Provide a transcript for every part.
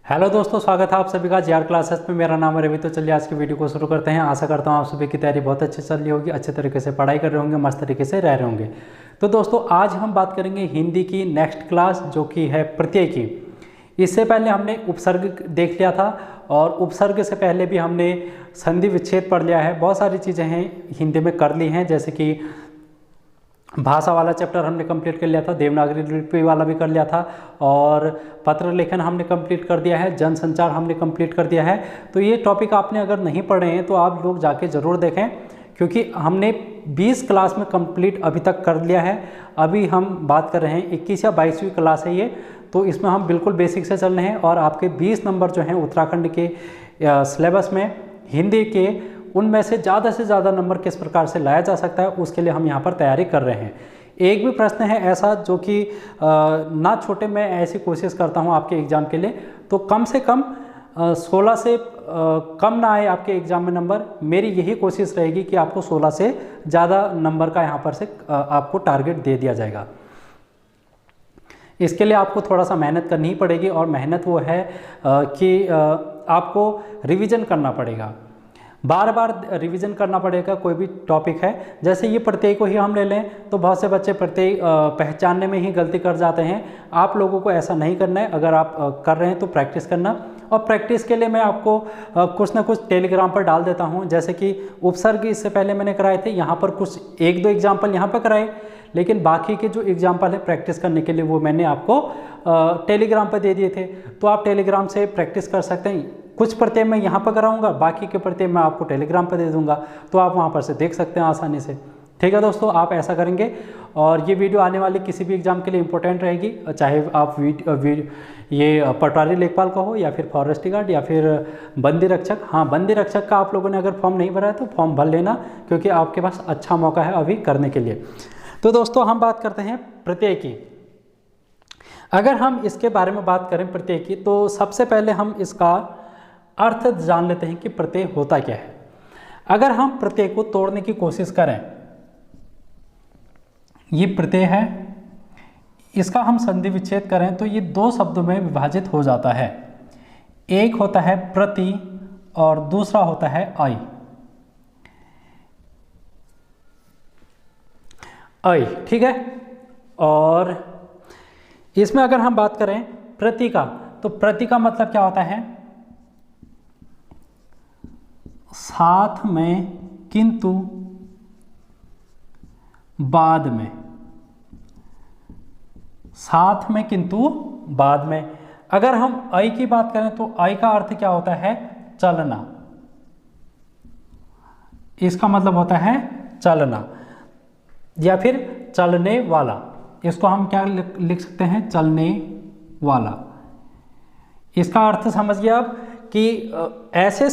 Hello दोस्तों, स्वागत है आप सभी का जीआर क्लासेस में। मेरा नाम है रवि। तो चलिए आज की वीडियो को शुरू करते हैं। आशा करता हूँ आप सभी की तैयारी बहुत अच्छी चल रही होगी, अच्छे तरीके से पढ़ाई कर रहे होंगे, मस्त तरीके से रह रहे होंगे। तो दोस्तों आज हम बात करेंगे हिंदी की नेक्स्ट क्लास जो कि है प्रत्यय की। इससे पहले हमने उपसर्ग देख लिया था और उपसर्ग से पहले भी हमने संधि विच्छेद पढ़ लिया है। बहुत सारी चीज़ें हैं हिंदी में कर ली हैं, जैसे कि भाषा वाला चैप्टर हमने कंप्लीट कर लिया था, देवनागरी लिपि वाला भी कर लिया था और पत्र लेखन हमने कंप्लीट कर दिया है, जनसंचार हमने कंप्लीट कर दिया है। तो ये टॉपिक आपने अगर नहीं पढ़े हैं तो आप लोग जाके ज़रूर देखें, क्योंकि हमने 20 क्लास में कंप्लीट अभी तक कर लिया है। अभी हम बात कर रहे हैं 21 या 22वीं क्लास है ये, तो इसमें हम बिल्कुल बेसिक से चल रहे हैं। और आपके 20 नंबर जो हैं उत्तराखंड के सिलेबस में हिंदी के, उनमें से ज़्यादा नंबर किस प्रकार से लाया जा सकता है उसके लिए हम यहाँ पर तैयारी कर रहे हैं। एक भी प्रश्न है ऐसा जो कि ना छोटे, मैं ऐसी कोशिश करता हूँ आपके एग्ज़ाम के लिए, तो कम से कम 16 से कम ना आए आपके एग्ज़ाम में नंबर। मेरी यही कोशिश रहेगी कि आपको 16 से ज़्यादा नंबर का यहाँ पर से आपको टारगेट दे दिया जाएगा। इसके लिए आपको थोड़ा सा मेहनत करनी ही पड़ेगी, और मेहनत वो है कि आपको रिवीजन करना पड़ेगा, बार बार रिवीजन करना पड़ेगा। कोई भी टॉपिक है, जैसे ये प्रत्यय को ही हम ले लें तो बहुत से बच्चे प्रत्यय पहचानने में ही गलती कर जाते हैं। आप लोगों को ऐसा नहीं करना है। अगर आप कर रहे हैं तो प्रैक्टिस करना, और प्रैक्टिस के लिए मैं आपको कुछ ना कुछ टेलीग्राम पर डाल देता हूं। जैसे कि उपसर्ग इससे पहले मैंने कराए थे, यहाँ पर कुछ 1-2 एग्जाम्पल यहाँ पर कराए, लेकिन बाकी के जो एग्जाम्पल है प्रैक्टिस करने के लिए वो मैंने आपको टेलीग्राम पर दे दिए थे। तो आप टेलीग्राम से प्रैक्टिस कर सकते हैं। कुछ प्रत्यय मैं यहाँ पर कराऊंगा, बाकी के प्रत्यय मैं आपको टेलीग्राम पर दे दूंगा, तो आप वहाँ पर से देख सकते हैं आसानी से। ठीक है दोस्तों, आप ऐसा करेंगे। और ये वीडियो आने वाली किसी भी एग्जाम के लिए इंपॉर्टेंट रहेगी, चाहे आप ये पटवारी लेखपाल का हो या फिर फॉरेस्ट गार्ड या फिर बंदी रक्षक। हाँ, बंदी रक्षक का आप लोगों ने अगर फॉर्म नहीं भरा है तो फॉर्म भर लेना, क्योंकि आपके पास अच्छा मौका है अभी करने के लिए। तो दोस्तों हम बात करते हैं प्रत्यय की। अगर हम इसके बारे में बात करें प्रत्यय की, तो सबसे पहले हम इसका अर्थ जान लेते हैं कि प्रत्यय होता क्या है। अगर हम प्रत्यय को तोड़ने की कोशिश करें, ये प्रत्यय है, इसका हम संधि विच्छेद करें तो ये 2 शब्दों में विभाजित हो जाता है। एक होता है प्रति और दूसरा होता है आई। आई, ठीक है। और इसमें अगर हम बात करें प्रति का, तो प्रति का मतलब क्या होता है? साथ में किंतु बाद में, साथ में किंतु बाद में। अगर हम आई की बात करें तो आई का अर्थ क्या होता है? चलना। इसका मतलब होता है चलना या फिर चलने वाला। इसको हम क्या लिख सकते हैं? चलने वाला। इसका अर्थ समझिए आप कि ऐसे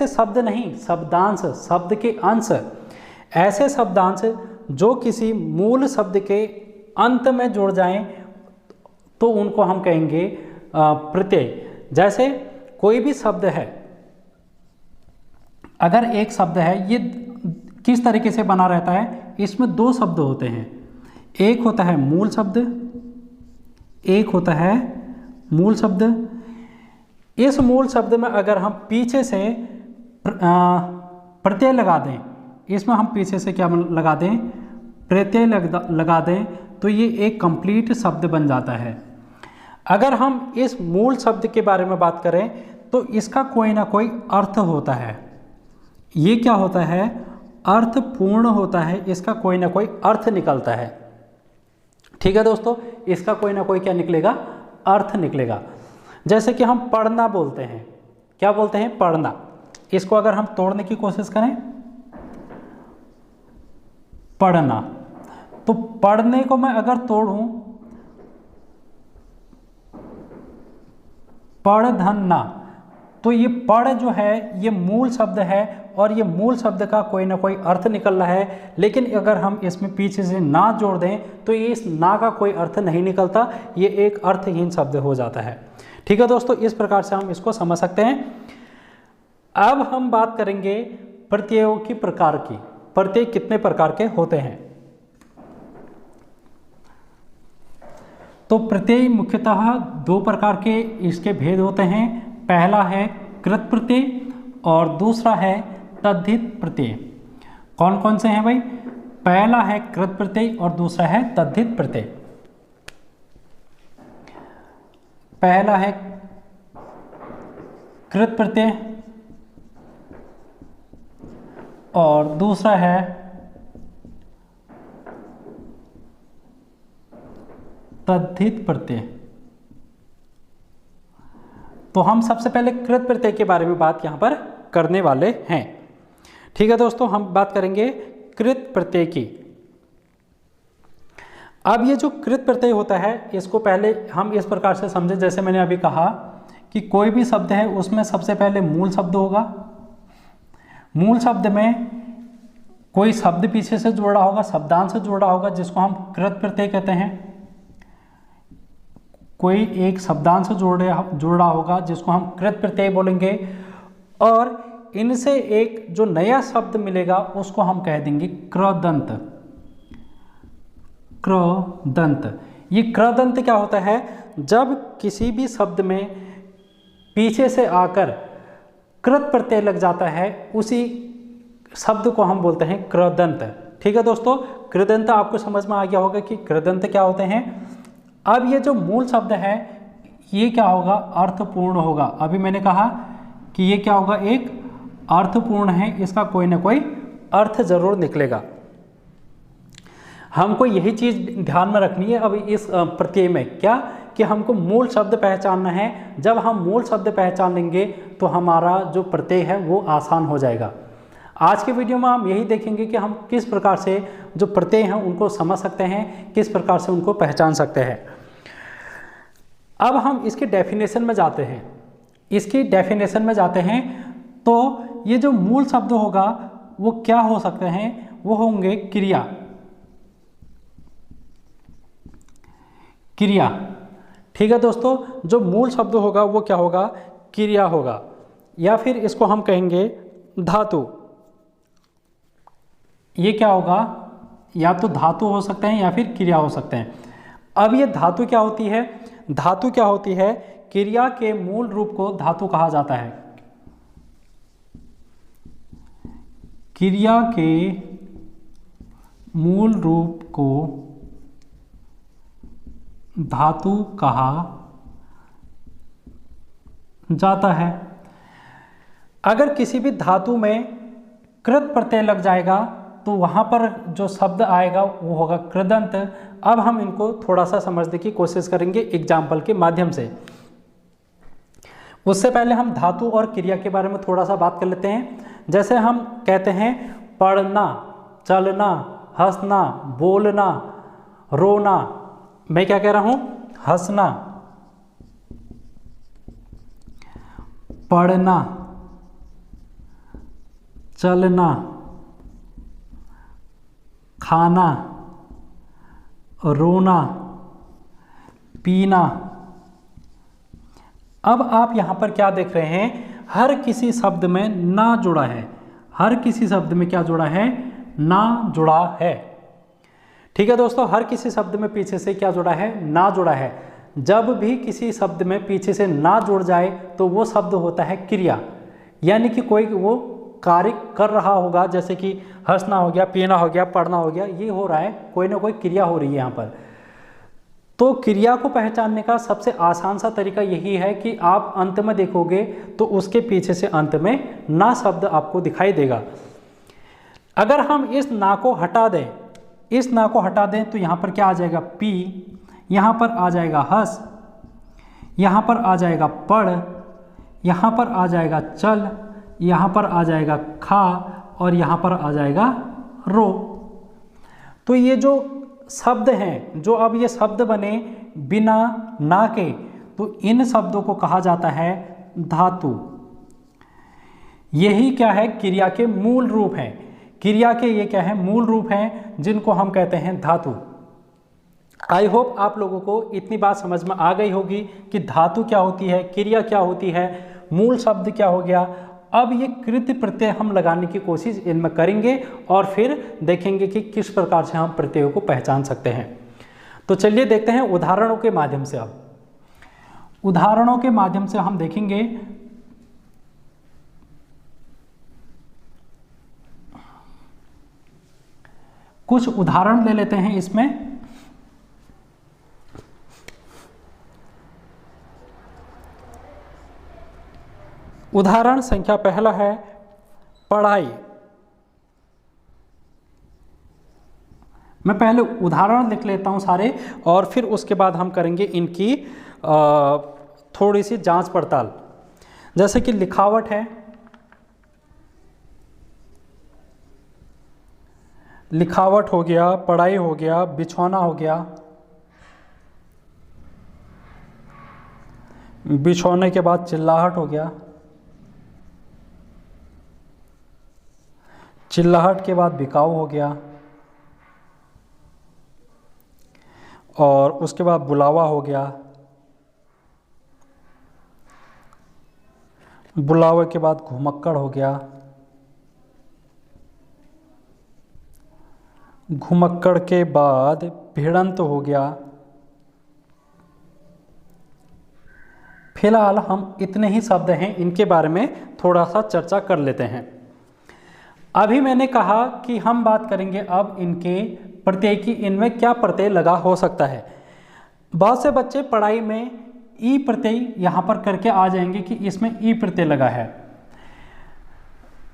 शब्द नहीं, शब्दांश, शब्द के अंश, ऐसे शब्दांश जो किसी मूल शब्द के अंत में जुड़ जाएं तो उनको हम कहेंगे प्रत्यय। जैसे कोई भी शब्द है, अगर एक शब्द है, ये किस तरीके से बना रहता है? इसमें 2 शब्द होते हैं, एक होता है मूल शब्द, एक होता है मूल शब्द। इस मूल शब्द में अगर हम पीछे से प्रत्यय लगा दें, इसमें हम पीछे से क्या लगा दें? प्रत्यय लगा दें, तो ये एक कंप्लीट शब्द बन जाता है। अगर हम इस मूल शब्द के बारे में बात करें तो इसका कोई ना कोई अर्थ होता है। ये क्या होता है? अर्थपूर्ण होता है। इसका कोई ना कोई अर्थ निकलता है। ठीक है दोस्तों, इसका कोई ना कोई क्या निकलेगा? अर्थ निकलेगा। जैसे कि हम पढ़ना बोलते हैं, क्या बोलते हैं? पढ़ना। इसको अगर हम तोड़ने की कोशिश करें, पढ़ना, तो पढ़ने को मैं अगर तोड़ूं, पढ़ना, तो ये पढ़ जो है ये मूल शब्द है और ये मूल शब्द का कोई ना कोई अर्थ निकल रहा है। लेकिन अगर हम इसमें पीछे से ना जोड़ दें तो ये इस ना का कोई अर्थ नहीं निकलता, ये एक अर्थहीन शब्द हो जाता है। ठीक है दोस्तों, इस प्रकार से हम इसको समझ सकते हैं। अब हम बात करेंगे प्रत्ययों की प्रकार की। प्रत्यय कितने प्रकार के होते हैं? तो प्रत्यय मुख्यतः दो प्रकार के इसके भेद होते हैं। पहला है कृत प्रत्यय और दूसरा है तद्धित प्रत्यय। कौन कौन से हैं भाई? पहला है कृत प्रत्यय और दूसरा है तद्धित प्रत्यय। पहला है कृत प्रत्यय और दूसरा है तद्धित प्रत्यय। तो हम सबसे पहले कृत प्रत्यय के बारे में बात यहां पर करने वाले हैं। ठीक है दोस्तों, हम बात करेंगे कृत प्रत्यय की। अब ये जो कृत प्रत्यय होता है इसको पहले हम इस प्रकार से समझें, जैसे मैंने अभी कहा कि कोई भी शब्द है उसमें सबसे पहले मूल शब्द होगा। मूल शब्द में कोई शब्द पीछे से जोड़ा होगा, शब्दांश से जोड़ा होगा, जिसको हम कृत प्रत्यय कहते हैं। कोई एक शब्दांश जोड़ा होगा जिसको हम कृत प्रत्यय बोलेंगे, और इनसे एक जो नया शब्द मिलेगा उसको हम कह देंगे क्रदंत। क्रदंत, ये क्रदंत क्या होता है? जब किसी भी शब्द में पीछे से आकर कृत प्रत्यय लग जाता है उसी शब्द को हम बोलते हैं क्रदंत। ठीक है दोस्तों, कृदंत आपको समझ में आ गया होगा कि कृदंत क्या होते हैं। अब ये जो मूल शब्द है ये क्या होगा? अर्थपूर्ण होगा। अभी मैंने कहा कि ये क्या होगा? एक अर्थपूर्ण है, इसका कोई ना कोई अर्थ जरूर निकलेगा। हमको यही चीज ध्यान में रखनी है अब इस प्रत्यय में, क्या कि हमको मूल शब्द पहचानना है। जब हम मूल शब्द पहचान लेंगे तो हमारा जो प्रत्यय है वो आसान हो जाएगा। आज के वीडियो में हम यही देखेंगे कि हम किस प्रकार से जो प्रत्यय हैं उनको समझ सकते हैं, किस प्रकार से उनको पहचान सकते हैं। अब हम इसके डेफिनेशन में जाते हैं। इसकी डेफिनेशन में जाते हैं तो ये जो मूल शब्द होगा वो क्या हो सकते हैं? वो होंगे क्रिया। क्रिया, ठीक है दोस्तों, जो मूल शब्द होगा वो क्या होगा? क्रिया होगा, या फिर इसको हम कहेंगे धातु। ये क्या होगा? या तो धातु हो सकते हैं या फिर क्रिया हो सकते हैं। अब ये धातु क्या होती है? धातु क्या होती है? क्रिया के मूल रूप को धातु कहा जाता है। क्रिया के मूल रूप को धातु कहा जाता है। अगर किसी भी धातु में कृत प्रत्यय लग जाएगा तो वहां पर जो शब्द आएगा वो होगा कृदंत। अब हम इनको थोड़ा सा समझने की कोशिश करेंगे एग्जाम्पल के माध्यम से। उससे पहले हम धातु और क्रिया के बारे में थोड़ा सा बात कर लेते हैं। जैसे हम कहते हैं पढ़ना, चलना, हंसना, बोलना, रोना। मैं क्या कह रहा हूं? हंसना, पढ़ना, चलना, खाना, रोना, पीना। अब आप यहां पर क्या देख रहे हैं? हर किसी शब्द में ना जुड़ा है। हर किसी शब्द में क्या जुड़ा है? ना जुड़ा है। ठीक है दोस्तों, हर किसी शब्द में पीछे से क्या जुड़ा है? ना जुड़ा है। जब भी किसी शब्द में पीछे से ना जुड़ जाए तो वो शब्द होता है क्रिया, यानी कि कोई वो कार्य कर रहा होगा, जैसे कि हंसना हो गया, पीना हो गया, पढ़ना हो गया, ये हो रहा है, कोई ना कोई क्रिया हो रही है यहाँ पर। तो क्रिया को पहचानने का सबसे आसान सा तरीका यही है कि आप अंत में देखोगे तो उसके पीछे से अंत में ना शब्द आपको दिखाई देगा। अगर हम इस ना को हटा दें, इस ना को हटा दें तो यहाँ पर क्या आ जाएगा? पी, यहाँ पर आ जाएगा हंस, यहाँ पर आ जाएगा पढ़, यहाँ पर आ जाएगा चल, यहाँ पर आ जाएगा खा, और यहाँ पर आ जाएगा रो। तो ये जो शब्द हैं, जो अब ये शब्द बने बिना ना के, तो इन शब्दों को कहा जाता है धातु। यही क्या है? क्रिया के मूल रूप हैं। क्रिया के ये क्या है? मूल रूप हैं, जिनको हम कहते हैं धातु। आई होप आप लोगों को इतनी बात समझ में आ गई होगी कि धातु क्या होती है, क्रिया क्या होती है, मूल शब्द क्या हो गया। अब ये कृत प्रत्यय हम लगाने की कोशिश इनमें करेंगे और फिर देखेंगे कि किस प्रकार से हम प्रत्ययों को पहचान सकते हैं। तो चलिए देखते हैं उदाहरणों के माध्यम से। अब उदाहरणों के माध्यम से हम देखेंगे कुछ उदाहरण ले लेते हैं इसमें। उदाहरण संख्या पहला है पढ़ाई। मैं पहले उदाहरण लिख लेता हूं सारे और फिर उसके बाद हम करेंगे इनकी थोड़ी सी जांच पड़ताल। जैसे कि लिखावट है, लिखावट हो गया, पढ़ाई हो गया, बिछौना हो गया, बिछौने के बाद चिल्लाहट हो गया, चिल्लाहट के बाद बिकाऊ हो गया, और उसके बाद बुलावा हो गया, बुलावे के बाद घुमक्कड़ हो गया, घुमक्कड़ के बाद भिड़ंत हो गया। फिलहाल हम इतने ही शब्द हैं, इनके बारे में थोड़ा सा चर्चा कर लेते हैं। अभी मैंने कहा कि हम बात करेंगे अब इनके प्रत्यय की, इनमें क्या प्रत्यय लगा हो सकता है। बहुत से बच्चे पढ़ाई में ई प्रत्यय यहाँ पर करके आ जाएंगे कि इसमें ई प्रत्यय लगा है।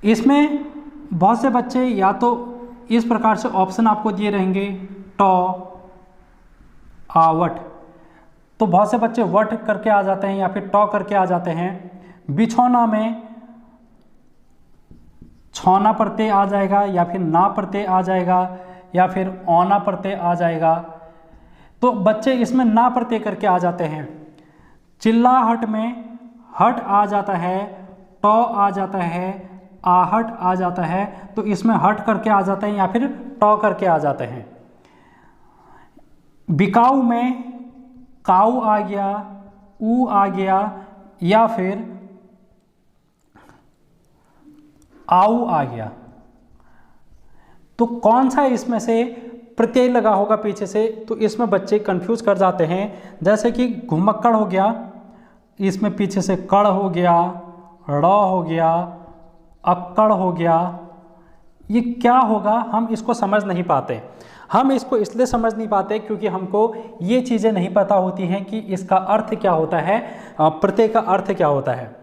इसमें बहुत से बच्चे या तो इस प्रकार से ऑप्शन आपको दिए रहेंगे, टॉ, आवट, तो बहुत से बच्चे वट करके आ जाते हैं या फिर टॉ करके आ जाते हैं। बिछौना में छौना प्रत्यय आ जाएगा या फिर ना प्रत्यय आ जाएगा या फिर औना प्रत्यय आ जाएगा, तो बच्चे इसमें ना प्रत्यय करके आ जाते हैं। चिल्लाहट में हट आ जाता है, टॉ आ जाता है, आहट आ जाता है, तो इसमें हट करके आ जाते हैं या फिर टॉ करके आ जाते हैं। बिकाऊ में काऊ आ गया, ऊ आ गया या फिर आऊ आ गया। तो कौन सा इसमें से प्रत्यय लगा होगा पीछे से, तो इसमें बच्चे कंफ्यूज कर जाते हैं। जैसे कि घुमक्कड़ हो गया, इसमें पीछे से कड़ हो गया, ड़ हो गया, अक्कड़ हो गया, ये क्या होगा हम इसको समझ नहीं पाते। हम इसको इसलिए समझ नहीं पाते क्योंकि हमको ये चीज़ें नहीं पता होती हैं कि इसका अर्थ क्या होता है, प्रत्यय का अर्थ क्या होता है।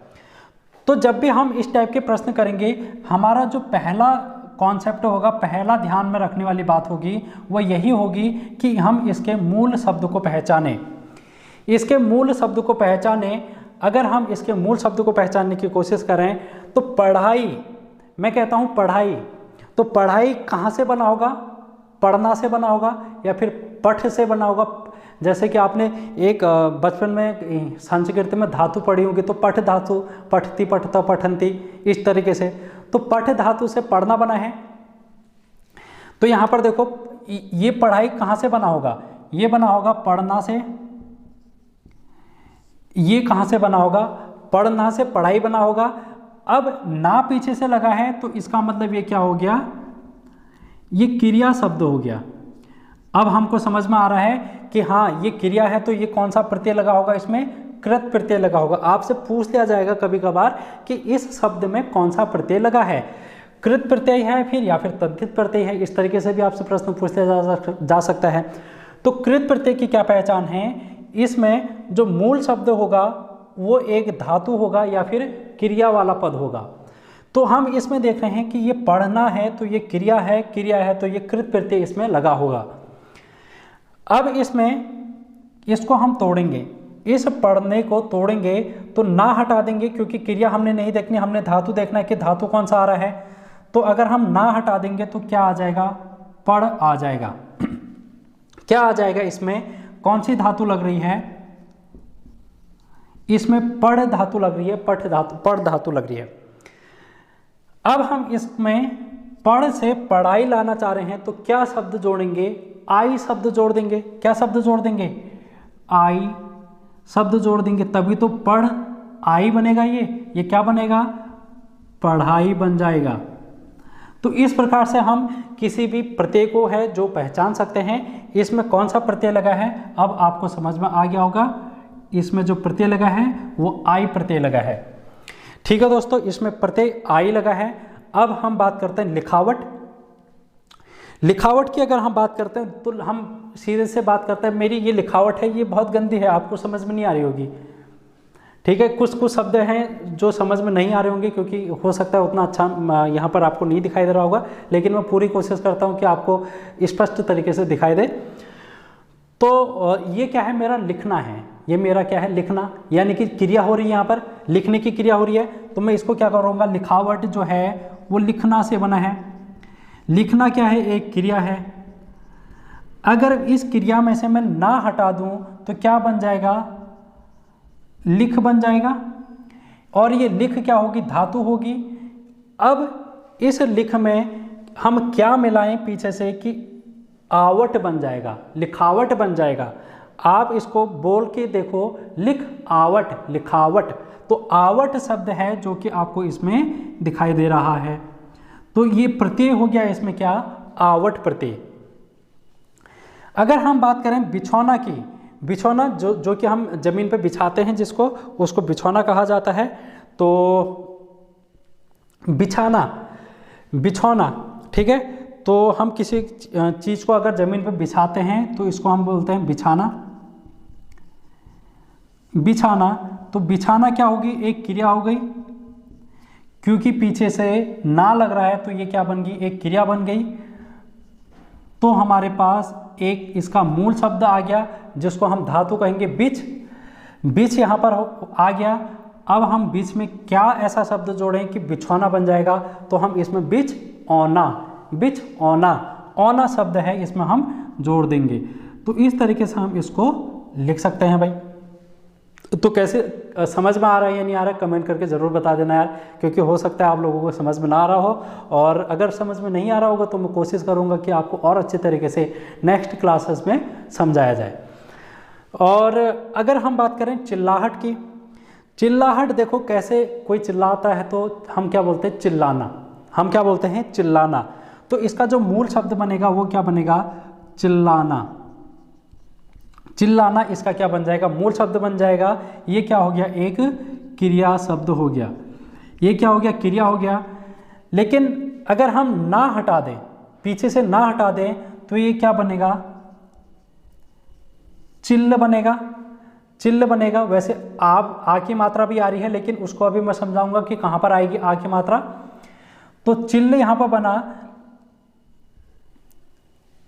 तो जब भी हम इस टाइप के प्रश्न करेंगे, हमारा जो पहला कॉन्सेप्ट होगा, पहला ध्यान में रखने वाली बात होगी वो यही होगी कि हम इसके मूल शब्द को पहचानें। इसके मूल शब्द को पहचानें। अगर हम इसके मूल शब्द को पहचानने की कोशिश करें तो पढ़ाई, मैं कहता हूँ पढ़ाई, तो पढ़ाई कहाँ से बना होगा? पढ़ना से बना होगा या फिर पठ से बना होगा। जैसे कि आपने एक बचपन में संस्कृत में धातु पढ़ी होगी, तो पठ धातु, पठती, पठता, पठंती, इस तरीके से, तो पठ धातु से पढ़ना बना है। तो यहाँ पर देखो ये पढ़ाई कहाँ से बना होगा? ये बना होगा पढ़ना से। ये कहाँ से बना होगा? पढ़ना से पढ़ाई बना होगा। अब ना पीछे से लगा है तो इसका मतलब ये क्या हो गया? ये क्रिया शब्द हो गया। अब हमको समझ में आ रहा है कि हाँ ये क्रिया है, तो ये कौन सा प्रत्यय लगा होगा? इसमें कृत प्रत्यय लगा होगा। आपसे पूछ लिया जाएगा कभी कभार कि इस शब्द में कौन सा प्रत्यय लगा है, कृत प्रत्यय है फिर या फिर तद्धित प्रत्यय है। इस तरीके से भी आपसे प्रश्न पूछ लिया जा सकता है। तो कृत प्रत्यय की क्या पहचान है? इसमें जो मूल शब्द होगा वो एक धातु होगा या फिर क्रिया वाला पद होगा। तो हम इसमें देख रहे हैं कि ये पढ़ना है तो ये क्रिया है, क्रिया है तो ये कृत प्रत्यय इसमें लगा होगा। अब इसमें इसको हम तोड़ेंगे, इस पढ़ने को तोड़ेंगे तो ना हटा देंगे क्योंकि क्रिया हमने नहीं देखनी, हमने धातु देखना है कि धातु कौन सा आ रहा है। तो अगर हम ना हटा देंगे तो क्या आ जाएगा? पढ़ आ जाएगा। क्या आ जाएगा? इसमें कौन सी धातु लग रही है? इसमें पढ़ धातु लग रही है, पठ धातु, पढ़ धातु लग रही है। अब हम इसमें पढ़ से पढ़ाई लाना चाह रहे हैं तो क्या शब्द जोड़ेंगे? आई शब्द जोड़ देंगे। क्या शब्द जोड़ देंगे? आई शब्द जोड़ देंगे, तभी तो पढ़ आई बनेगा। ये क्या बनेगा? पढ़ाई बन जाएगा। तो इस प्रकार से हम किसी भी प्रत्यय को है जो पहचान सकते हैं। इसमें कौन सा प्रत्यय लगा है अब आपको समझ में आ गया होगा। इसमें जो प्रत्यय लगा है वो आई प्रत्यय लगा है। ठीक है दोस्तों, इसमें प्रत्यय आई लगा है। अब हम बात करते हैं लिखावट। लिखावट की अगर हम बात करते हैं तो हम सीधे से बात करते हैं, मेरी ये लिखावट है ये बहुत गंदी है, आपको समझ में नहीं आ रही होगी। ठीक है, कुछ कुछ शब्द हैं जो समझ में नहीं आ रहे होंगे क्योंकि हो सकता है उतना अच्छा यहाँ पर आपको नहीं दिखाई दे रहा होगा, लेकिन मैं पूरी कोशिश करता हूँ कि आपको स्पष्ट तरीके से दिखाई दे। तो ये क्या है, मेरा लिखना है, ये मेरा क्या है, लिखना, यानी कि क्रिया हो रही है, यहाँ पर लिखने की क्रिया हो रही है। तो मैं इसको क्या करूँगा, लिखावट जो है वो लिखना से बना है। लिखना क्या है, एक क्रिया है। अगर इस क्रिया में से मैं ना हटा दूं तो क्या बन जाएगा, लिख बन जाएगा। और ये लिख क्या होगी, धातु होगी। अब इस लिख में हम क्या मिलाएं पीछे से कि आवट बन जाएगा, लिखावट बन जाएगा। आप इसको बोल के देखो, लिख आवट, लिखावट। तो आवट शब्द है जो कि आपको इसमें दिखाई दे रहा है। तो ये प्रत्यय हो गया इसमें क्या, आवट प्रत्यय। अगर हम बात करें बिछौना की, बिछौना जो कि हम जमीन पे बिछाते हैं जिसको, उसको बिछौना कहा जाता है। तो बिछाना, बिछौना, ठीक है। तो हम किसी चीज़ को अगर ज़मीन पर बिछाते हैं तो इसको हम बोलते हैं बिछाना, बिछाना। तो बिछाना क्या होगी, एक क्रिया हो गई, क्योंकि पीछे से ना लग रहा है तो ये क्या बन गई, एक क्रिया बन गई। तो हमारे पास एक इसका मूल शब्द आ गया जिसको हम धातु कहेंगे बिछ। बिछ यहाँ पर आ गया। अब हम बीच में क्या ऐसा शब्द जोड़ें कि बिछौना बन जाएगा, तो हम इसमें बिछ औना, बिछ औना, औना शब्द है इसमें हम जोड़ देंगे। तो इस तरीके से हम इसको लिख सकते हैं भाई। तो कैसे समझ में आ रहा है या नहीं आ रहा है कमेंट करके ज़रूर बता देना यार, क्योंकि हो सकता है आप लोगों को समझ में ना आ रहा हो, और अगर समझ में नहीं आ रहा होगा तो मैं कोशिश करूँगा कि आपको और अच्छे तरीके से नेक्स्ट क्लासेस में समझाया जाए। और अगर हम बात करें चिल्लाहट की, चिल्लाहट देखो कैसे कोई चिल्लाता है तो हम क्या बोलते हैं, चिल्लाना, हम क्या बोलते हैं, चिल्लाना। तो इसका जो मूल शब्द बनेगा वो क्या बनेगा, चिल्लाना, चिल्लाना। इसका क्या बन जाएगा, मूल शब्द बन जाएगा। ये क्या हो गया, एक क्रिया शब्द हो गया, ये क्या हो गया, क्रिया हो गया। लेकिन अगर हम ना हटा दें, पीछे से ना हटा दें तो ये क्या बनेगा, चिल्ल बनेगा, चिल्ल बनेगा। वैसे आप आ की मात्रा भी आ रही है, लेकिन उसको अभी मैं समझाऊंगा कि कहाँ पर आएगी आ की मात्रा। तो चिल्ल यहाँ पर बना।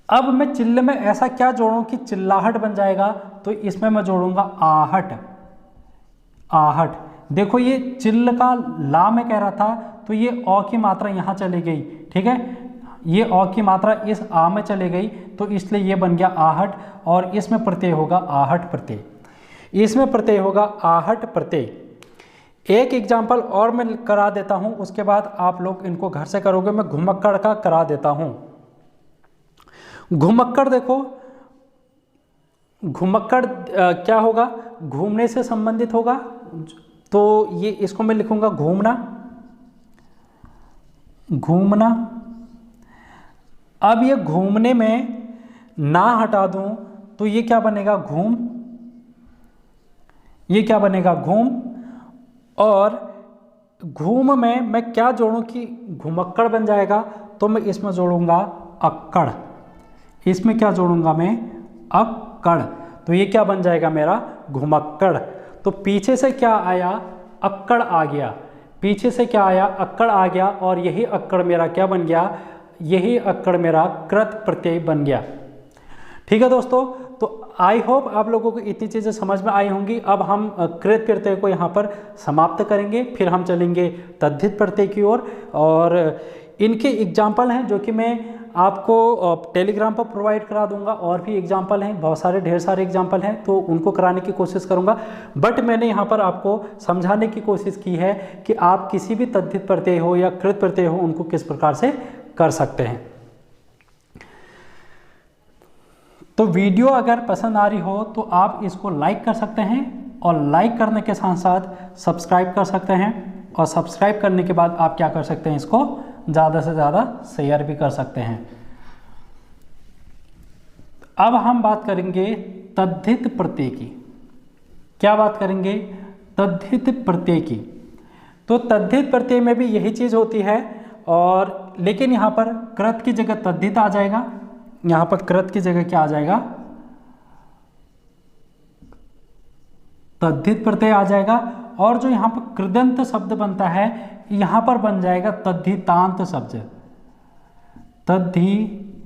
अब मैं चिल्ल में ऐसा क्या जोड़ूं कि चिल्लाहट बन जाएगा, तो इसमें मैं जोड़ूंगा आहट, आहट। देखो ये चिल्ल का ला में कह रहा था तो ये औ की मात्रा यहाँ चली गई, ठीक है, ये औ की मात्रा इस आ में चली गई, तो इसलिए ये बन गया आहट। और इसमें प्रत्यय होगा आहट प्रत्यय, इसमें प्रत्यय होगा आहट प्रत्यय। एक एग्जाम्पल और मैं करा देता हूँ, उसके बाद आप लोग इनको घर से करोगे। मैं घुमक्कड़ का करा देता हूँ। घुमक्कड़ देखो, घुमक्कड़ क्या होगा, घूमने से संबंधित होगा। तो ये इसको मैं लिखूंगा घूमना, घूमना। अब ये घूमने में ना हटा दूं तो ये क्या बनेगा, घूम, ये क्या बनेगा, घूम। और घूम में मैं क्या जोड़ूं कि घुमक्कड़ बन जाएगा, तो मैं इसमें जोड़ूंगा अक्कड़, इसमें क्या जोड़ूंगा मैं, अक्कड़। तो ये क्या बन जाएगा मेरा, घुमक्कड़। तो पीछे से क्या आया, अक्कड़ आ गया, पीछे से क्या आया, अक्कड़ आ गया। और यही अक्कड़ मेरा क्या बन गया, यही अक्कड़ मेरा कृत प्रत्यय बन गया। ठीक है दोस्तों, तो आई होप आप लोगों को इतनी चीज़ें समझ में आई होंगी। अब हम कृत प्रत्यय को यहाँ पर समाप्त करेंगे, फिर हम चलेंगे तद्धित प्रत्यय की ओर। और इनके एग्जाम्पल हैं जो कि मैं आपको टेलीग्राम पर प्रोवाइड करा दूंगा। और भी एग्जाम्पल हैं, बहुत सारे, ढेर सारे एग्जाम्पल हैं, तो उनको कराने की कोशिश करूंगा। बट मैंने यहाँ पर आपको समझाने की कोशिश की है कि आप किसी भी तद्धित प्रत्यय हो या कृत प्रत्यय हो उनको किस प्रकार से कर सकते हैं। तो वीडियो अगर पसंद आ रही हो तो आप इसको लाइक कर सकते हैं, और लाइक करने के साथ साथ सब्सक्राइब कर सकते हैं। और सब्सक्राइब करने के बाद आप क्या कर सकते हैं, इसको ज़्यादा से ज़्यादा शेयर भी कर सकते हैं। अब हम बात करेंगे तद्धित प्रत्यय की। क्या बात करेंगे? तद्धित प्रत्यय की। तो तद्धित प्रत्यय में भी यही चीज़ होती है, और लेकिन यहाँ पर कृत की जगह तद्धित आ जाएगा। यहाँ पर कृत की जगह क्या आ जाएगा? तद्धित प्रत्यय आ जाएगा। और जो यहाँ पर कृदंत शब्द बनता है, यहाँ पर बन जाएगा तद्धितांत शब्द। तद्धितांत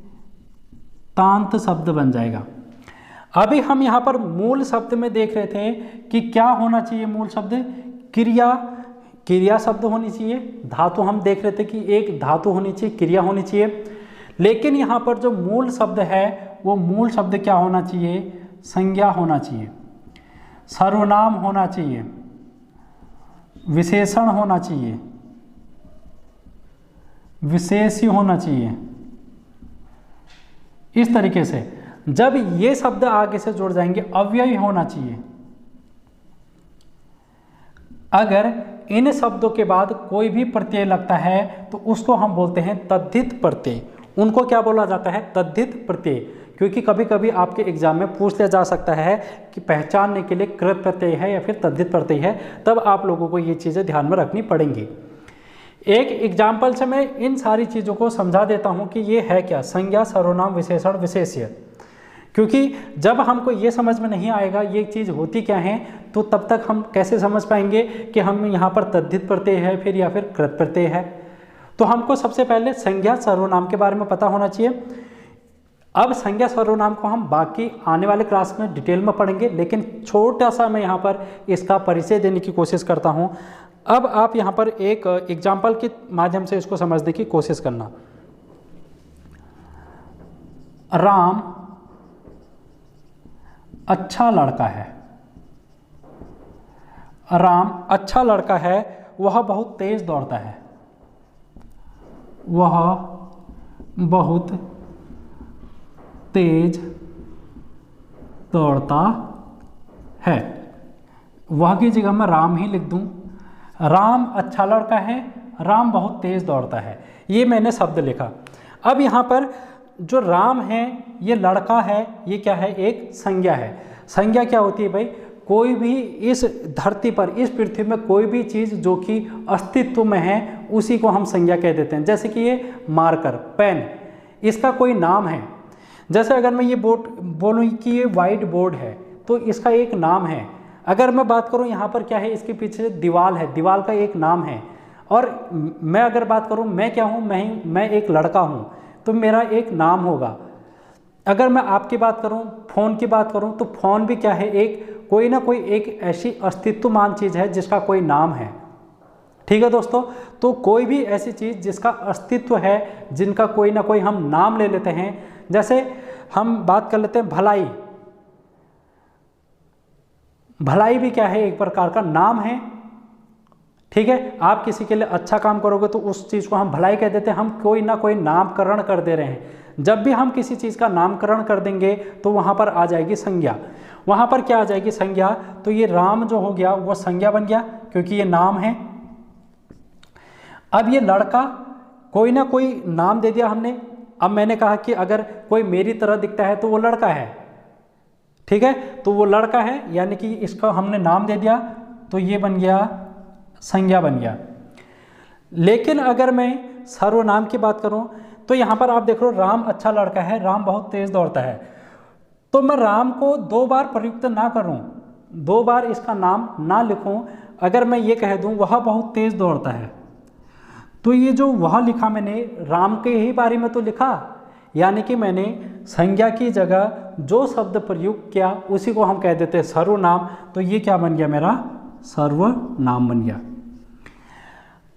शब्द बन जाएगा। अभी हम यहाँ पर मूल शब्द में देख रहे थे कि क्या होना चाहिए मूल शब्द? क्रिया शब्द होनी चाहिए। धातु हम देख रहे थे कि एक धातु होनी चाहिए, क्रिया होनी चाहिए। लेकिन यहाँ पर जो मूल शब्द है वो मूल शब्द क्या होना चाहिए? संज्ञा होना चाहिए, सर्वनाम होना चाहिए, विशेषण होना चाहिए, विशेष्य होना चाहिए। इस तरीके से जब ये शब्द आगे से जुड़ जाएंगे, अव्यय होना चाहिए। अगर इन शब्दों के बाद कोई भी प्रत्यय लगता है तो उसको हम बोलते हैं तद्धित प्रत्यय। उनको क्या बोला जाता है? तद्धित प्रत्यय। क्योंकि कभी कभी आपके एग्जाम में पूछ लिया जा सकता है कि पहचानने के लिए कृत प्रत्यय है या फिर तद्धित प्रत्यय है, तब आप लोगों को ये चीज़ें ध्यान में रखनी पड़ेंगी। एक एग्जाम्पल से मैं इन सारी चीज़ों को समझा देता हूँ कि ये है क्या, संज्ञा, सर्वनाम, विशेषण, विशेष्य। क्योंकि जब हमको ये समझ में नहीं आएगा ये चीज़ होती क्या है, तो तब तक हम कैसे समझ पाएंगे कि हम यहाँ पर तद्धित प्रत्यय है फिर या फिर कृत प्रत्यय है। तो हमको सबसे पहले संज्ञा सर्वनाम के बारे में पता होना चाहिए। अब संज्ञा सर्वनाम को हम बाकी आने वाले क्लास में डिटेल में पढ़ेंगे, लेकिन छोटा सा मैं यहाँ पर इसका परिचय देने की कोशिश करता हूँ। अब आप यहाँ पर एक एग्जाम्पल के माध्यम से इसको समझने की कोशिश करना। राम अच्छा लड़का है। राम अच्छा लड़का है, वह बहुत तेज दौड़ता है। वह बहुत तेज दौड़ता है। वह की जगह मैं राम ही लिख दूं। राम अच्छा लड़का है, राम बहुत तेज दौड़ता है। ये मैंने शब्द लिखा। अब यहाँ पर जो राम है ये लड़का है, ये क्या है? एक संज्ञा है। संज्ञा क्या होती है भाई? कोई भी इस धरती पर, इस पृथ्वी में कोई भी चीज़ जो कि अस्तित्व में है उसी को हम संज्ञा कह देते हैं। जैसे कि ये मार्कर, पेन, इसका कोई नाम है। जैसे अगर मैं ये बोर्ड बोलूँ कि ये वाइट बोर्ड है तो इसका एक नाम है। अगर मैं बात करूँ यहाँ पर क्या है, इसके पीछे दीवाल है, दीवाल का एक नाम है। और मैं अगर बात करूँ मैं क्या हूँ, मैं एक लड़का हूँ तो मेरा एक नाम होगा। अगर मैं आपकी बात करूँ, फ़ोन की बात करूँ, तो फ़ोन भी क्या है? एक कोई ना कोई एक ऐसी अस्तित्वमान चीज़ है जिसका कोई नाम है। ठीक है दोस्तों, तो कोई भी ऐसी चीज़ जिसका अस्तित्व है, जिनका कोई ना कोई हम नाम ले लेते हैं। जैसे हम बात कर लेते हैं भलाई। भलाई भी क्या है? एक प्रकार का नाम है। ठीक है, आप किसी के लिए अच्छा काम करोगे तो उस चीज़ को हम भलाई कह देते हैं। हम कोई ना कोई नामकरण कर दे रहे हैं। जब भी हम किसी चीज़ का नामकरण कर देंगे तो वहाँ पर आ जाएगी संज्ञा। वहाँ पर क्या आ जाएगी? संज्ञा। तो ये राम जो हो गया वो संज्ञा बन गया क्योंकि ये नाम है। अब ये लड़का, कोई ना कोई नाम दे दिया हमने। अब मैंने कहा कि अगर कोई मेरी तरह दिखता है तो वो लड़का है। ठीक है, तो वो लड़का है, यानी कि इसका हमने नाम दे दिया तो ये बन गया, संज्ञा बन गया। लेकिन अगर मैं सर्वनाम की बात करूं तो यहाँ पर आप देख लो, राम अच्छा लड़का है, राम बहुत तेज दौड़ता है। तो मैं राम को दो बार प्रयुक्त ना करूं, दो बार इसका नाम ना लिखूं। अगर मैं ये कह दूं वह बहुत तेज दौड़ता है, तो ये जो वह लिखा मैंने राम के ही बारे में तो लिखा, यानी कि मैंने संज्ञा की जगह जो शब्द प्रयुक्त किया उसी को हम कह देते हैं सर्वनाम। तो ये क्या बन गया? मेरा सर्वनाम बन गया।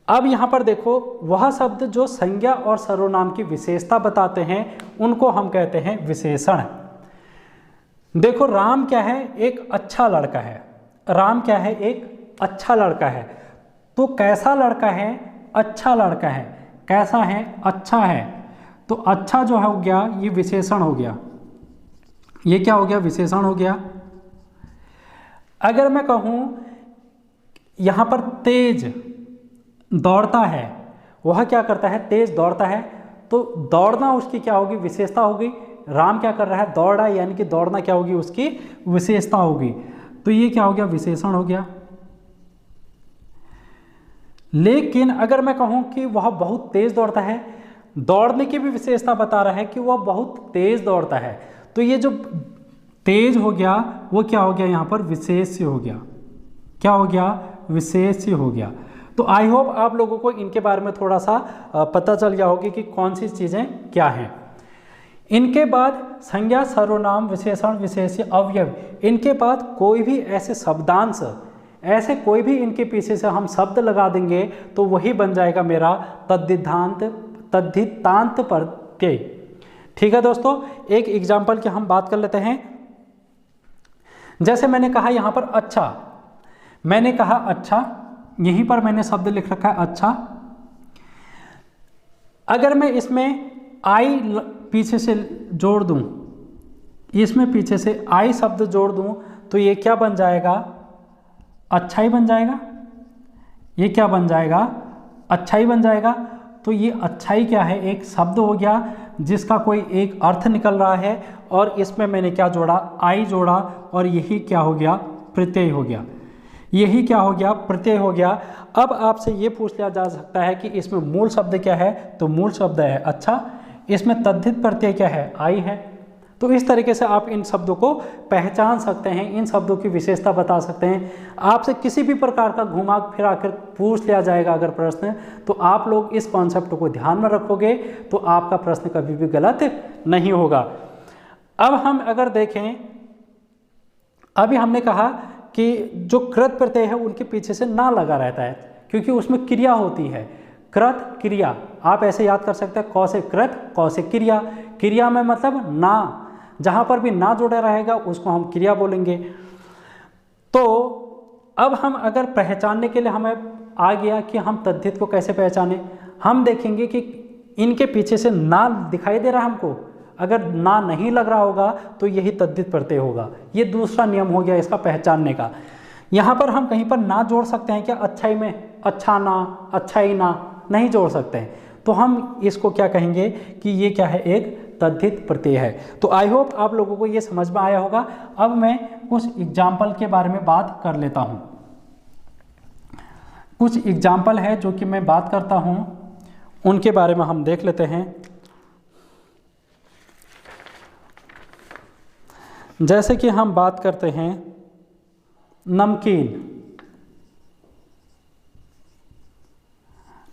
अब यहाँ पर देखो, वह शब्द जो संज्ञा और सर्वनाम की विशेषता बताते हैं उनको हम कहते हैं विशेषण। देखो, राम क्या है? एक अच्छा लड़का है। राम क्या है? एक अच्छा लड़का है। तो कैसा लड़का है? अच्छा लड़का है। कैसा है? अच्छा है। तो अच्छा जो हो गया ये विशेषण हो गया। ये क्या हो गया? विशेषण हो गया। अगर मैं कहूँ यहाँ पर तेज दौड़ता है, वह क्या करता है, तेज दौड़ता है। तो दौड़ना उसकी क्या होगी, विशेषता होगी। राम क्या कर रहा है, दौड़ रहा है, यानी कि दौड़ना क्या होगी, उसकी विशेषता होगी। तो ये क्या हो गया, विशेषण हो गया। लेकिन अगर मैं कहूं कि वह बहुत तेज दौड़ता है, दौड़ने की भी विशेषता बता रहा है कि वह बहुत तेज दौड़ता है, तो ये जो तेज हो गया वो क्या हो गया, यहाँ पर विशेष्य हो गया। क्या हो गया, विशेष्य हो गया। तो आई होप आप लोगों को इनके बारे में थोड़ा सा पता चल गया होगा कि कौन सी चीज़ें क्या हैं। इनके बाद संज्ञा, सर्वनाम, विशेषण, विशेष्य, अवयव, इनके बाद कोई भी ऐसे शब्दांश, ऐसे कोई भी इनके पीछे से हम शब्द लगा देंगे तो वही बन जाएगा मेरा तद्धितांत, तद्धितांत प्रत्यय। ठीक है दोस्तों, एक एग्जाम्पल की हम बात कर लेते हैं। जैसे मैंने कहा यहाँ पर अच्छा, मैंने कहा अच्छा, यहीं पर मैंने शब्द लिख रखा है अच्छा। अगर मैं इसमें आई पीछे से जोड़ दूं, इसमें पीछे से आई शब्द जोड़ दूं, तो ये क्या बन जाएगा, अच्छा ही बन जाएगा। ये क्या बन जाएगा, अच्छा ही बन जाएगा। तो ये अच्छाई क्या है, एक शब्द हो गया जिसका कोई एक अर्थ निकल रहा है, और इसमें मैंने क्या जोड़ा, आई जोड़ा, और यही क्या हो गया, प्रत्यय हो गया। यही क्या हो गया, प्रत्यय हो गया। अब आपसे ये पूछ लिया जा सकता है कि इसमें मूल शब्द क्या है, तो मूल शब्द है अच्छा। इसमें तद्धित प्रत्यय क्या है, आई है। तो इस तरीके से आप इन शब्दों को पहचान सकते हैं, इन शब्दों की विशेषता बता सकते हैं। आपसे किसी भी प्रकार का घुमा फिरा कर पूछ लिया जाएगा अगर प्रश्न, तो आप लोग इस कॉन्सेप्ट को ध्यान में रखोगे तो आपका प्रश्न कभी भी गलत नहीं होगा। अब हम अगर देखें, अभी हमने कहा कि जो कृत प्रत्यय है उनके पीछे से ना लगा रहता है, क्योंकि उसमें क्रिया होती है। कृत क्रिया, आप ऐसे याद कर सकते हैं, क से कृत, क से क्रिया। क्रिया में मतलब ना, जहां पर भी ना जुड़ा रहेगा उसको हम क्रिया बोलेंगे। तो अब हम अगर पहचानने के लिए हमें आ गया कि हम तद्धित को कैसे पहचाने, हम देखेंगे कि इनके पीछे से ना दिखाई दे रहा है हमको, अगर ना नहीं लग रहा होगा तो यही तद्धित प्रत्यय होगा। ये दूसरा नियम हो गया इसका पहचानने का। यहाँ पर हम कहीं पर ना जोड़ सकते हैं क्या, अच्छाई में अच्छा ना, अच्छाई ना, नहीं जोड़ सकते हैं, तो हम इसको क्या कहेंगे कि ये क्या है, एक तद्धित प्रत्यय है। तो आई होप आप लोगों को ये समझ में आया होगा। अब मैं कुछ एग्जाम्पल के बारे में बात कर लेता हूँ। कुछ एग्जाम्पल है जो कि मैं बात करता हूँ, उनके बारे में हम देख लेते हैं। जैसे कि हम बात करते हैं नमकीन,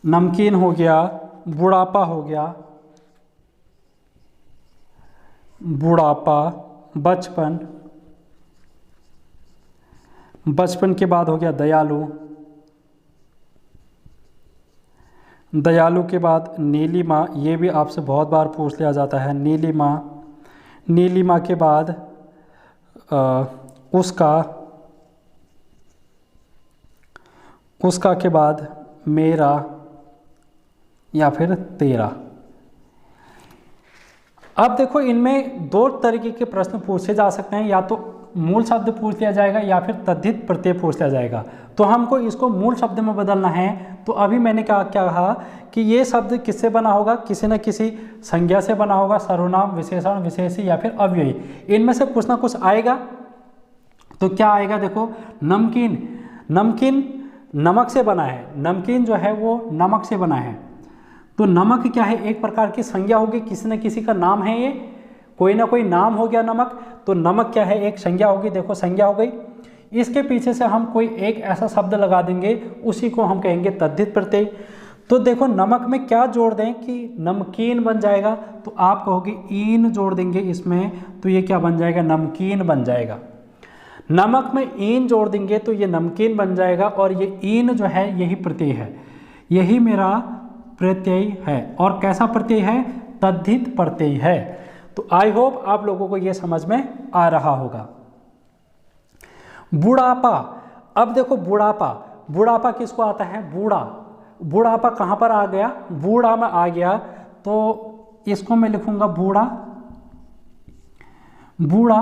नमकीन हो गया, बुढ़ापा हो गया, बुढ़ापा, बचपन, बचपन के बाद हो गया दयालु, दयालु के बाद नीलिमा, ये भी आपसे बहुत बार पूछ लिया जाता है, नीलिमा, नीलिमा के बाद उसका, उसका के बाद मेरा या फिर तेरा। अब देखो इनमें दो तरीके के प्रश्न पूछे जा सकते हैं, या तो मूल शब्द पूछ लिया जाएगा या फिर तद्धित प्रत्यय पूछ लिया जाएगा। तो हमको इसको मूल शब्द में बदलना है। तो अभी मैंने क्या कहा कि ये शब्द किससे बना होगा, किसी न किसी संज्ञा से बना होगा, सर्वनाम, विशेषण, विशेषी या फिर अव्ययी, इनमें से कुछ ना कुछ आएगा। तो क्या आएगा, देखो नमकीन, नमकीन नमक से बना है, नमकीन जो है वो नमक से बना है। तो नमक क्या है, एक प्रकार की संज्ञा होगी, किसी न किसी का नाम है, ये कोई ना कोई नाम हो गया नमक। तो नमक क्या है, एक संज्ञा होगी, देखो संज्ञा हो गई। इसके पीछे से हम कोई एक ऐसा शब्द लगा देंगे, उसी को हम कहेंगे तद्धित प्रत्यय। तो देखो नमक में क्या जोड़ दें कि नमकीन बन जाएगा, तो आप कहोगे ईन जोड़ देंगे इसमें, तो ये क्या बन जाएगा, नमकीन बन जाएगा। नमक में ईन जोड़ देंगे तो ये नमकीन बन जाएगा, और ये ईन जो है यही प्रत्यय है, यही मेरा प्रत्यय है। और कैसा प्रत्यय है, तद्धित प्रत्यय है। तो आई होप आप लोगों को ये समझ में आ रहा होगा। बुढ़ापा, अब देखो बुढ़ापा, बुढ़ापा किसको आता है, बूढ़ा, बुढ़ापा कहाँ पर आ गया, बूढ़ा में आ गया। तो इसको मैं लिखूंगा बूढ़ा, बूढ़ा।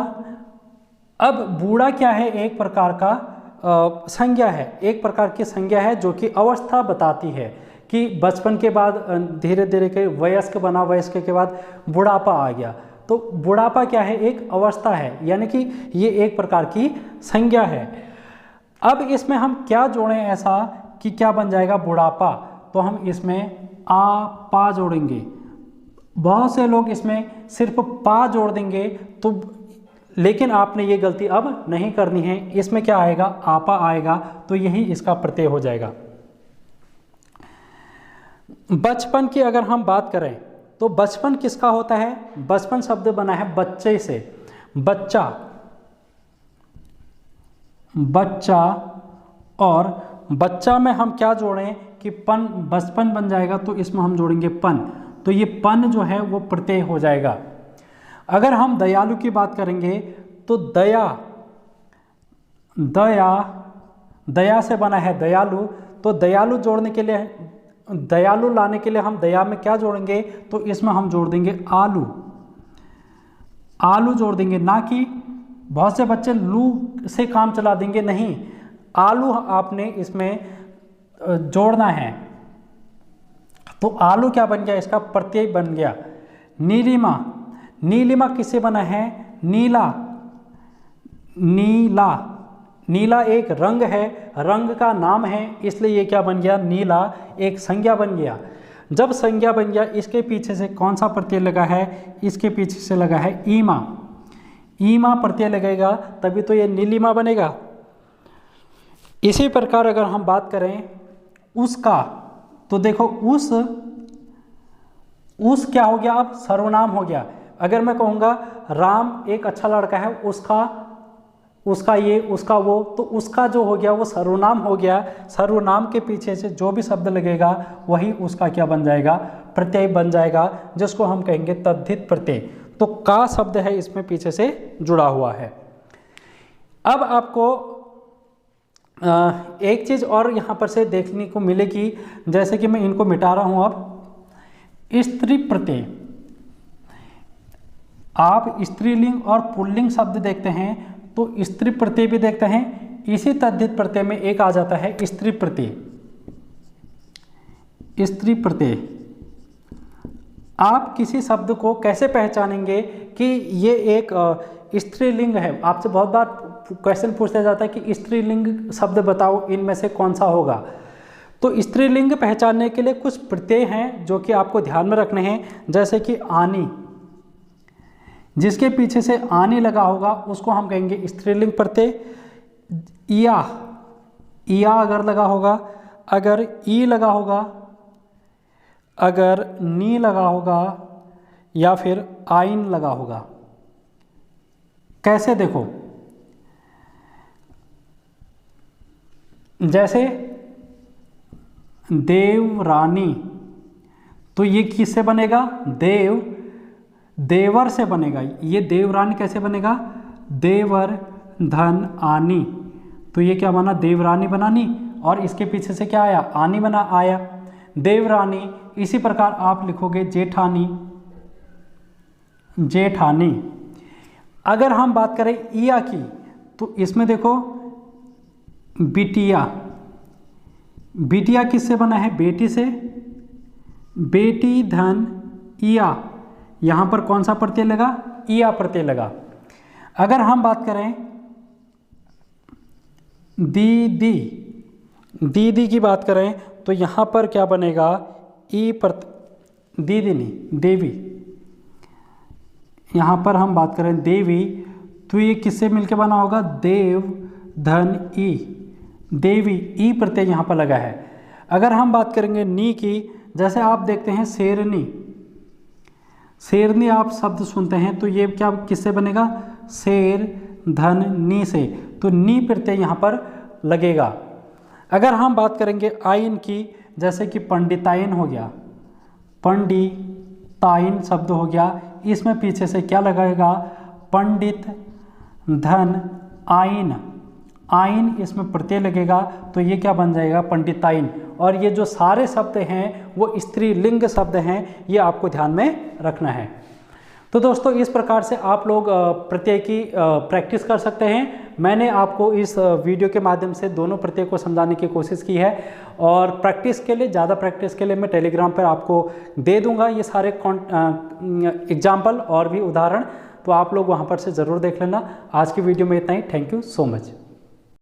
अब बूढ़ा क्या है, एक प्रकार का संज्ञा है, एक प्रकार की संज्ञा है जो कि अवस्था बताती है कि बचपन के बाद धीरे धीरे के वयस्क बना, वयस्क के बाद बुढ़ापा आ गया। तो बुढ़ापा क्या है, एक अवस्था है, यानी कि ये एक प्रकार की संज्ञा है। अब इसमें हम क्या जोड़ें ऐसा कि क्या बन जाएगा बुढ़ापा, तो हम इसमें आ पा जोड़ेंगे। बहुत से लोग इसमें सिर्फ पा जोड़ देंगे, तो लेकिन आपने ये गलती अब नहीं करनी है। इसमें क्या आएगा, आपा आएगा, तो यही इसका प्रत्यय हो जाएगा। बचपन की अगर हम बात करें तो बचपन किसका होता है, बचपन शब्द बना है बच्चे से, बच्चा, बच्चा, और बच्चा में हम क्या जोड़ें कि पन, बचपन बन जाएगा, तो इसमें हम जोड़ेंगे पन, तो ये पन जो है वो प्रत्यय हो जाएगा। अगर हम दयालु की बात करेंगे तो दया, दया, दया से बना है दयालु, तो दयालु जोड़ने के लिए, दयालु लाने के लिए हम दया में क्या जोड़ेंगे, तो इसमें हम जोड़ देंगे आलू, आलू जोड़ देंगे। ना कि बहुत से बच्चे लू से काम चला देंगे, नहीं, आलू आपने इसमें जोड़ना है। तो आलू क्या बन गया, इसका प्रत्यय बन गया। नीलिमा, नीलिमा किससे बना है, नीला, नीला, नीला एक रंग है, रंग का नाम है, इसलिए ये क्या बन गया, नीला एक संज्ञा बन गया। जब संज्ञा बन गया, इसके पीछे से कौन सा प्रत्यय लगा है, इसके पीछे से लगा है ईमा, ईमा प्रत्यय लगेगा, तभी तो ये नीलिमा बनेगा। इसी प्रकार अगर हम बात करें उसका, तो देखो उस क्या हो गया, अब सर्वनाम हो गया। अगर मैं कहूँगा राम एक अच्छा लड़का है, उसका ये, उसका वो, तो उसका जो हो गया वो सर्वनाम हो गया। सर्वनाम के पीछे से जो भी शब्द लगेगा वही उसका क्या बन जाएगा, प्रत्यय बन जाएगा, जिसको हम कहेंगे तद्धित प्रत्यय। तो का शब्द है इसमें पीछे से जुड़ा हुआ है। अब आपको एक चीज़ और यहाँ पर से देखने को मिलेगी, जैसे कि मैं इनको मिटा रहा हूँ। अब स्त्री प्रत्यय, आप स्त्रीलिंग और पुल्लिंग शब्द देखते हैं तो स्त्री प्रत्यय भी देखते हैं। इसी तद्धित प्रत्यय में एक आ जाता है स्त्री प्रत्यय, स्त्री प्रत्यय। आप किसी शब्द को कैसे पहचानेंगे कि ये एक स्त्रीलिंग है। आपसे बहुत बार क्वेश्चन पूछा जाता है कि स्त्रीलिंग शब्द बताओ, इनमें से कौन सा होगा। तो स्त्रीलिंग पहचानने के लिए कुछ प्रत्यय हैं जो कि आपको ध्यान में रखने हैं, जैसे कि आनी, जिसके पीछे से आनी लगा होगा उसको हम कहेंगे स्त्रीलिंग प्रत्यय। इया, इया अगर लगा होगा, अगर ई लगा होगा, अगर नी लगा होगा, या फिर आइन लगा होगा। कैसे देखो, जैसे देवरानी, तो ये किससे बनेगा, देव, देवर से बनेगा। ये देवरानी कैसे बनेगा, देवर धन आनी, तो ये क्या बना, देवरानी बनानी, और इसके पीछे से क्या आया, आनी बना आया, देवरानी। इसी प्रकार आप लिखोगे जेठानी, जेठानी। अगर हम बात करें इया की, तो इसमें देखो बिटिया, बिटिया किससे बना है, बेटी से, बेटी धन इया, यहाँ पर कौन सा प्रत्यय लगा, इया प्रत्यय लगा। अगर हम बात करें दीदी, दीदी की बात करें तो यहाँ पर क्या बनेगा, ई प्रत्यय, दीदी नहीं, देवी। यहाँ पर हम बात करें देवी, तो ये किससे मिलके बना होगा, देव धन ई, देवी, ई प्रत्यय यहाँ पर लगा है। अगर हम बात करेंगे नी की, जैसे आप देखते हैं शेरनी, शेरनी आप शब्द सुनते हैं तो ये क्या किससे बनेगा, शेर धन नी से, तो नी प्रत्यय यहाँ पर लगेगा। अगर हम बात करेंगे आइन की, जैसे कि पंडिताइन हो गया, पंडिताइन शब्द हो गया, इसमें पीछे से क्या लगेगा, पंडित धन आइन, आइन इसमें प्रत्यय लगेगा, तो ये क्या बन जाएगा, पंडिताइन। और ये जो सारे शब्द हैं वो स्त्रीलिंग शब्द हैं, ये आपको ध्यान में रखना है। तो दोस्तों इस प्रकार से आप लोग प्रत्यय की प्रैक्टिस कर सकते हैं। मैंने आपको इस वीडियो के माध्यम से दोनों प्रत्यय को समझाने की कोशिश की है, और प्रैक्टिस के लिए, ज़्यादा प्रैक्टिस के लिए मैं टेलीग्राम पर आपको दे दूंगा ये सारे एग्जाम्पल और भी उदाहरण, तो आप लोग वहाँ पर से ज़रूर देख लेना। आज की वीडियो में इतना ही। Thank you so much.